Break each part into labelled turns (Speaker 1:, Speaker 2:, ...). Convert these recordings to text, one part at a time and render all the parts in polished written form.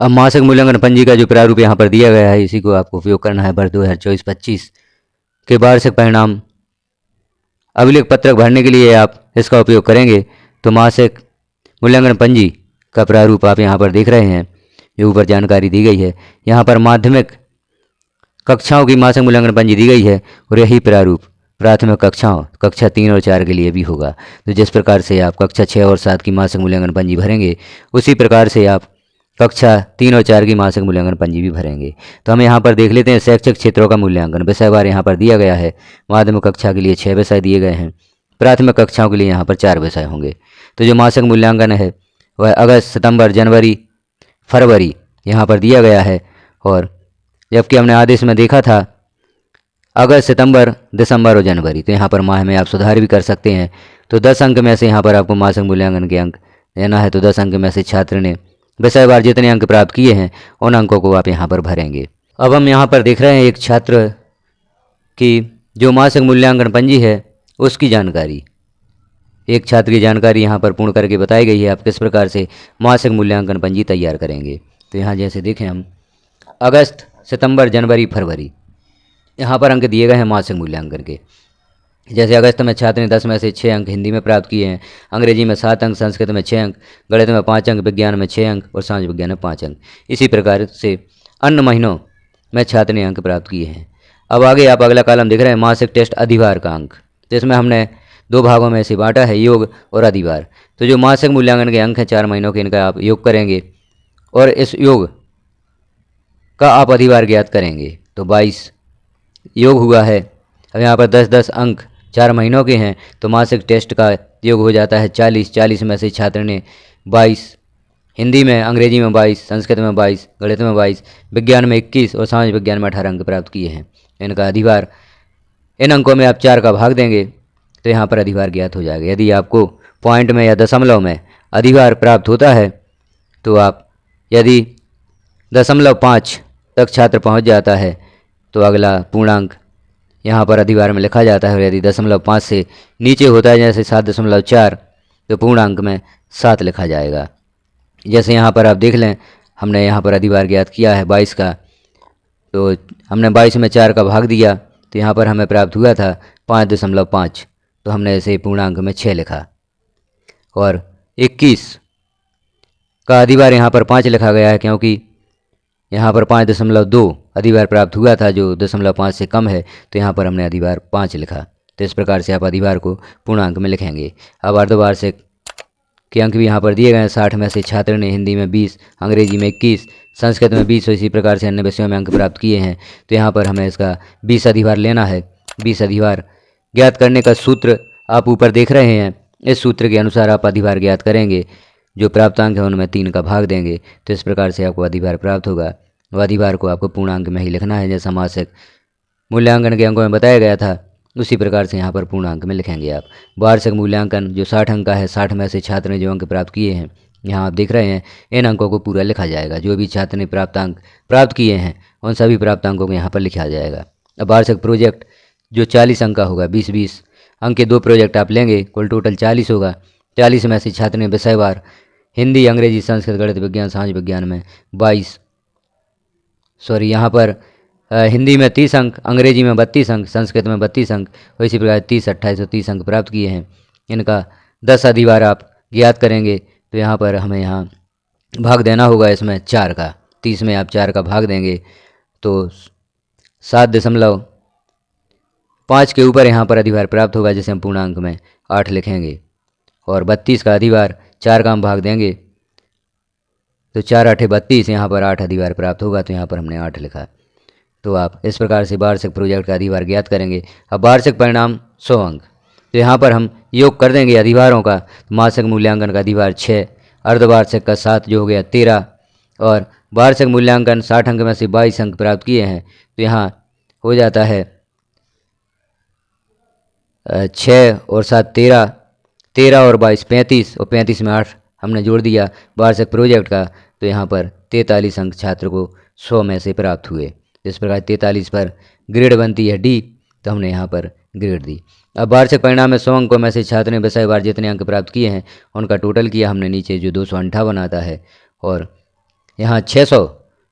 Speaker 1: अब मासिक मूल्यांकन पंजी का जो प्रारूप यहाँ पर दिया गया है इसी को आपको उपयोग करना है वर्ष 2024-25 के वार्षिक परिणाम अभिलेख पत्रक भरने के लिए आप इसका उपयोग करेंगे। तो मासिक मूल्यांकन पंजी का प्रारूप आप यहाँ पर देख रहे हैं, जो ऊपर जानकारी दी गई है। यहाँ पर माध्यमिक कक्षाओं की मासिक मूल्यांकन पंजी दी गई है और यही प्रारूप प्राथमिक कक्षाओं कक्षा 3 और 4 के लिए भी होगा। तो जिस प्रकार से आप कक्षा 6 और 7 की मासिक मूल्यांकन पंजी भरेंगे उसी प्रकार से आप कक्षा 3 और 4 की मासिक मूल्यांकन पंजी भी भरेंगे। तो हम यहाँ पर देख लेते हैं शैक्षिक क्षेत्रों का मूल्यांकन विषयवार यहाँ पर दिया गया है। माध्यमिक कक्षा के लिए 6 विषय दिए गए हैं, प्राथमिक कक्षाओं के लिए यहाँ पर 4 विषय होंगे। तो जो मासिक मूल्यांकन है वह अगस्त, सितंबर, जनवरी, फरवरी यहाँ पर दिया गया है। और जबकि हमने आदेश में देखा था अगस्त, सितंबर, दिसंबर और जनवरी, तो यहाँ पर माह में आप सुधार भी कर सकते हैं। तो 10 अंक में से यहाँ पर आपको मासिक मूल्यांकन के अंक लेना है। तो 10 अंक में से छात्र ने विषयवार जितने अंक प्राप्त किए हैं उन अंकों को आप यहाँ पर भरेंगे। अब हम यहाँ पर देख रहे हैं एक छात्र की जो मासिक मूल्यांकन पंजी है उसकी जानकारी, एक छात्र की जानकारी यहाँ पर पूर्ण करके बताई गई है। आप किस प्रकार से मासिक मूल्यांकन पंजी तैयार करेंगे। तो यहाँ जैसे देखें हम अगस्त, सितंबर, जनवरी, फरवरी यहाँ पर अंक दिए गए हैं मासिक मूल्यांकन के। जैसे अगस्त में छात्र ने 10 में से 6 अंक हिंदी में प्राप्त किए हैं, अंग्रेजी में 7 अंक, संस्कृत में 6 अंक, गणित में 5 अंक, विज्ञान में 6 अंक और समाज विज्ञान में 5 अंक। इसी प्रकार से अन्य महीनों में छात्र ने अंक प्राप्त किए हैं। अब आगे आप अगला कॉलम देख रहे हैं मासिक टेस्ट अधिभार का अंक, जिसमें हमने 2 भागों में से बांटा है, योग और अधिभार। तो जो मासिक मूल्यांकन के अंक हैं 4 महीनों के, इनका आप योग करेंगे और इस योग का आप अधिभार ज्ञात करेंगे। तो 22 योग हुआ है। अब यहाँ पर 10-10 अंक 4 महीनों के हैं, तो मासिक टेस्ट का योग हो जाता है 40। 40 में से छात्र ने 22 हिंदी में, अंग्रेजी में 22, संस्कृत में 22, गणित में 22, विज्ञान में 21 और समाज विज्ञान में 18 अंक प्राप्त किए हैं। इनका अधिभार, इन अंकों में आप 4 का भाग देंगे तो यहाँ पर अधिभार ज्ञात हो जाएगा। यदि आपको पॉइंट में या दशमलव में अधिभार प्राप्त होता है तो आप, यदि 0.5 तक छात्र पहुँच जाता है तो अगला पूर्णांक यहाँ पर अधिभार में लिखा जाता है। और यदि 0.5 से नीचे होता है जैसे 7.4 तो पूर्णांक में 7 लिखा जाएगा। जैसे यहाँ पर आप देख लें, हमने यहाँ पर अधिभार ज्ञात किया है 22 का, तो हमने 22 में 4 का भाग दिया तो यहाँ पर हमें प्राप्त हुआ था 5.5, तो हमने इसे पूर्णांक में 6 लिखा। और 21 का अधिभार यहाँ पर 5 लिखा गया है क्योंकि यहाँ पर 5.2 अधिभार प्राप्त हुआ था जो 0.5 से कम है, तो यहाँ पर हमने अधिभार 5 लिखा। तो इस प्रकार से आप अधिभार को पूर्णांक में लिखेंगे। अब अर्धवार्षिक के अंक भी यहाँ पर दिए गए हैं। 60 में से छात्र ने हिंदी में 20, अंग्रेजी में 21, संस्कृत में 20 और इसी प्रकार से अन्य विषयों में अंक प्राप्त किए हैं। तो यहाँ पर हमें इसका 20 अधिभार लेना है। 20 अधिभार ज्ञात करने का सूत्र आप ऊपर देख रहे हैं। इस सूत्र के अनुसार आप अधिभार ज्ञात करेंगे, जो प्राप्तांक है उनमें 3 का भाग देंगे तो इस प्रकार से आपको अधिभार प्राप्त होगा। वह अधिभार को आपको पूर्णांक में ही लिखना है, जैसा मासिक मूल्यांकन के अंकों में बताया गया था उसी प्रकार से यहाँ पर पूर्णांक में लिखेंगे आप। वार्षिक मूल्यांकन जो 60 अंक का है, 60 में से छात्र ने जो अंक प्राप्त किए हैं यहाँ आप देख रहे हैं, इन अंकों को पूरा लिखा जाएगा। जो भी छात्र ने प्राप्तांक प्राप्त किए हैं उन सभी प्राप्तांकों को यहाँ पर लिखा जाएगा। अब वार्षिक प्रोजेक्ट जो 40 अंक का होगा, 20-20 अंक के 2 प्रोजेक्ट आप लेंगे, कुल टोटल 40 होगा। 40 में से छात्र ने विषयवार हिंदी, अंग्रेजी, संस्कृत, गणित, विज्ञान, समाज विज्ञान में 22, यहाँ पर हिंदी में 30 अंक, अंग्रेजी में 32 अंक, संस्कृत में 32 अंक और इसी प्रकार 30, 28 और 30 अंक प्राप्त किए हैं। इनका 10 अधिभार आप ज्ञात करेंगे। तो यहाँ पर हमें यहाँ भाग देना होगा इसमें 4 का। 30 में आप 4 का भाग देंगे तो 7.5 के ऊपर यहाँ पर अधिभार प्राप्त होगा, जिसे हम पूर्णांक में 8 लिखेंगे। और 32 का अधिभार 4 का हम भाग देंगे तो 4 8 32, यहाँ पर 8 अधिभार प्राप्त होगा तो यहाँ पर हमने 8 लिखा। तो आप इस प्रकार से वार्षिक प्रोजेक्ट का अधिभार ज्ञात करेंगे। अब वार्षिक परिणाम 100 अंक, तो यहाँ पर हम योग कर देंगे अधिभारों का। मासिक मूल्यांकन का अधिभार 6, अर्धवार्षिक का 7 जो हो गया 13, और वार्षिक मूल्यांकन 60 अंक में से 22 अंक प्राप्त किए हैं तो यहाँ हो जाता है 6 और 7 13, 13 और 22 35 और 35 में 8 हमने जोड़ दिया वार्षिक प्रोजेक्ट का, तो यहाँ पर 43 अंक छात्र को 100 में से प्राप्त हुए। इस प्रकार 43 पर ग्रेड बनती है D, तो हमने यहाँ पर ग्रेड दी। अब वार्षिक परिणाम में 100 अंकों में से छात्र ने विषयवार जितने अंक प्राप्त किए हैं उनका टोटल किया हमने नीचे, जो 258 आता है। और यहाँ 600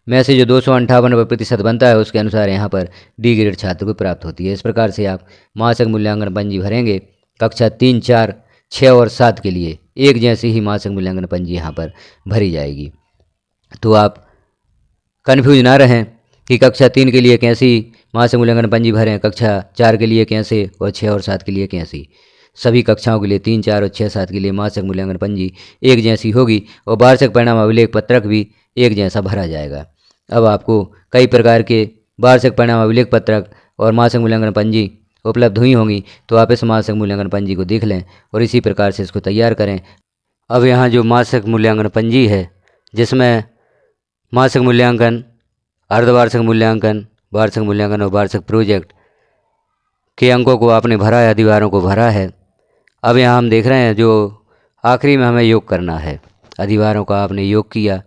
Speaker 1: में से जो 258% बनता है उसके अनुसार यहाँ पर डी ग्रेड छात्र को प्राप्त होती है। इस प्रकार से आप मासिक मूल्यांकन पंजी भरेंगे। कक्षा 3, 4, 6 और 7 के लिए एक जैसी ही मासिक मूल्यांकन पंजी यहाँ पर भरी जाएगी। तो आप कन्फ्यूज ना रहें कि कक्षा 3 के लिए कैसी मासिक मूल्यांकन पंजी भरें, कक्षा 4 के लिए कैसे और 6 और 7 के लिए कैसी। सभी कक्षाओं के लिए 3, 4 और 6, 7 के लिए मासिक मूल्यांकन पंजी एक जैसी होगी और वार्षिक परिणाम अभिलेख पत्रक भी एक जैसा भरा जाएगा। अब आपको कई प्रकार के वार्षिक परिणाम अभिलेख पत्रक और मासिक मूल्यांकन पंजी उपलब्ध हुई होंगी, तो आप इस मासिक मूल्यांकन पंजी को देख लें और इसी प्रकार से इसको तैयार करें। अब यहाँ जो मासिक मूल्यांकन पंजी है, जिसमें मासिक मूल्यांकन, अर्धवार्षिक मूल्यांकन, वार्षिक मूल्यांकन और वार्षिक प्रोजेक्ट के अंकों को आपने भरा है, अधिभारों को भरा है। अब यहाँ हम देख रहे हैं जो आखिरी में हमें योग करना है। अधिभारों का आपने योग किया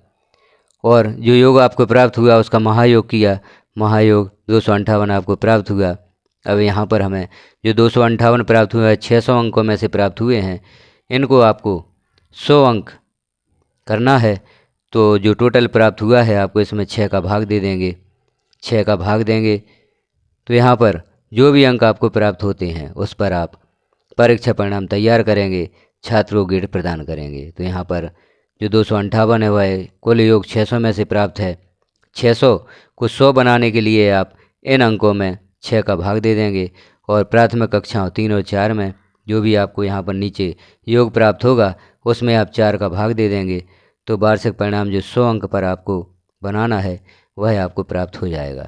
Speaker 1: और जो योग आपको प्राप्त हुआ उसका महायोग किया, महायोग 258 आपको प्राप्त हुआ। अब यहाँ पर हमें जो 258 प्राप्त हुआ है, 600 अंकों में से प्राप्त हुए हैं, इनको आपको 100 अंक करना है। तो जो टोटल प्राप्त हुआ है आपको इसमें 6 का भाग दे देंगे। 6 का भाग देंगे तो यहाँ पर जो भी अंक आपको प्राप्त होते हैं उस पर आप परीक्षा परिणाम तैयार करेंगे, छात्रों को ग्रेड प्रदान करेंगे। तो यहाँ पर जो 258 है वह कुल योग 600 में से प्राप्त है। 600 को 100 बनाने के लिए आप इन अंकों में 6 का भाग दे देंगे और प्राथमिक कक्षाओं 3 और 4 में जो भी आपको यहाँ पर नीचे योग प्राप्त होगा उसमें आप 4 का भाग दे देंगे। तो वार्षिक परिणाम जो 100 अंक पर आपको बनाना है वह आपको प्राप्त हो जाएगा।